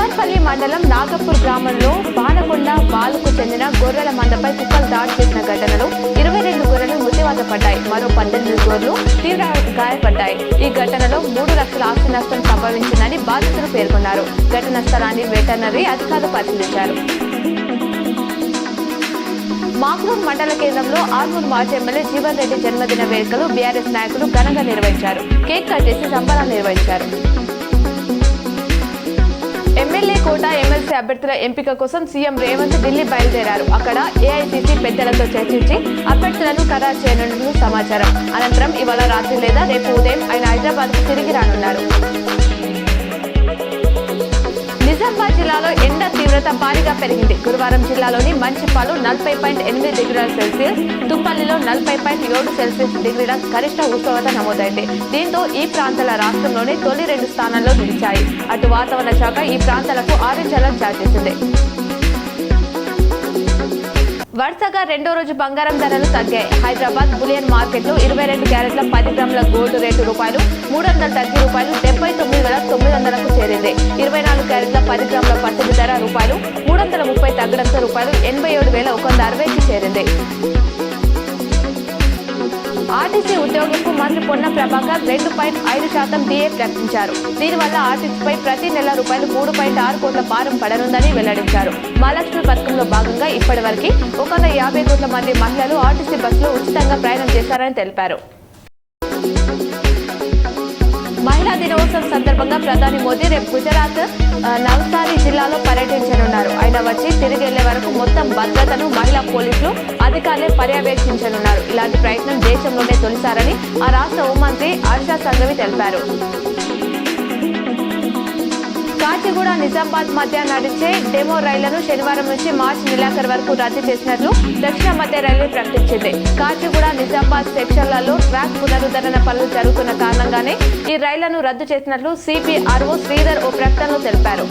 జమర్పల్లి మండలం నాగపూర్ గ్రామంలో బాణకొండ బాలుకు చెందిన గొర్రెల మందపై కుక్కలు దాడి చేసిన ఘటనలో 22 గొర్రెలు మృత్యువాత పడ్డాయి. మరో 18 గొర్రెలు తీవ్ర గాయపడ్డాయి. ఈ ఘటనలో 3 లక్షల ఆస్తి నష్టం సంభవించిందని బాధితులు పేర్కొన్నారు. ఘటనా స్థలాన్ని వెటర్నరీ అధికారులు పరిశీలించారు. మాక్లూర్ మండల కేంద్రంలో ఆర్మూర్ మాజీ ఎమ్మెల్యే జీవన్ రెడ్డి జన్మదిన వేడుకలు బీఆర్ఎస్ నాయకులు ఘనంగా నిర్వహించారు. కేక్ కట్ చేసి సంబరాలు నిర్వహించారు. ఎమ్మెల్యే కోట ఎమ్మెల్సీ అభ్యర్థుల ఎంపిక కోసం సీఎం రేవంత్ ఢిల్లీ బయలుదేరారు. అక్కడ ఏఐసీసీ పెద్దలతో చర్చించి అభ్యర్థులను ఖరారు చేయనున్నట్లు సమాచారం. అనంతరం ఇవాళ రాత్రి లేదా రేపు ఉదయం ఆయన హైదరాబాద్కు తిరిగి రానున్నారు. నిజామాబాద్ జిల్లాలో ఎండ తీవ్రత భారీగా పెరిగింది. గురువారం జిల్లాలోని మంచిపాలు 40.8 డిగ్రీల సెల్సియస్, తుప్పల్లిలో 40.7 డిగ్రీల గరిష్ట ఉష్ణోగ్రత నమోదైంది. దీంతో ఈ ప్రాంతాల రాష్ట్రంలోని తొలి 2 స్థానాల్లో నిలిచాయి. అటు వాతావరణ శాఖ ఈ ప్రాంతాలకు ఆరెంజ్ అలర్ట్ జారీ చేసింది. వరుసగా రెండో రోజు బంగారం ధరలు తగ్గాయి. హైదరాబాద్ బులియన్ మార్కెట్లో 22 క్యారెట్ల 10 గ్రాముల గోల్డ్ రేటు ₹300 తగ్గి ₹79,900కు చేరింది. 24 క్యారెట్ల 10 గ్రాముల పసిడి ధర ₹330 తగ్గడంతో ₹87,160కి చేరింది. ఆర్టీసీ ఉద్యోగులకు మంత్రి పొన్న ప్రభాకర్ 2.5% డిఏ ప్రకటించారు. దీనివల్ల ఆర్టీసీపై ప్రతి నెల ₹3.6 కోట్ల భారం పడనుందని వెల్లడించారు. మహాలక్ష్మి పథకంలో భాగంగా ఇప్పటి వరకు 150 కోట్ల మంది మహిళలు ఆర్టీసీ బస్సులో ఉచితంగా ప్రయాణం చేశారని తెలిపారు. మహిళా దినోత్సవం సందర్భంగా ప్రధాని మోదీ రేపు గుజరాత్ నవ్సారీ జిల్లాలో పర్యటించనున్నారు. ఆయన వచ్చి తిరిగి వెళ్లే వరకు మొత్తం భద్రతను మహిళా పోలీసులు అధికారులే పర్యవేక్షించనున్నారు. ఇలాంటి ప్రయత్నం దేశంలోనే తొలిసారని ఆ రాష్ట్ర హోంమంత్రి హర్ష సంఘవి తెలిపారు. కాచిగూడ నిజామాబాద్ మధ్య నడిచే డెమో రైళ్లను శనివారం నుంచి మార్చి నెలాఖరు వరకు రద్దు చేసినట్లు దక్షిణ మధ్య రైల్వే ప్రకటించింది. కాచిగూడ నిజామాబాద్ సెక్షన్లలో ట్రాక్ పునరుద్ధరణ పనులు జరుగుతున్న కారణంగానే ఈ రైళ్లను రద్దు చేసినట్లు సిపిఆర్ఓ శ్రీధర్ ఓ ప్రకటనలో తెలిపారు.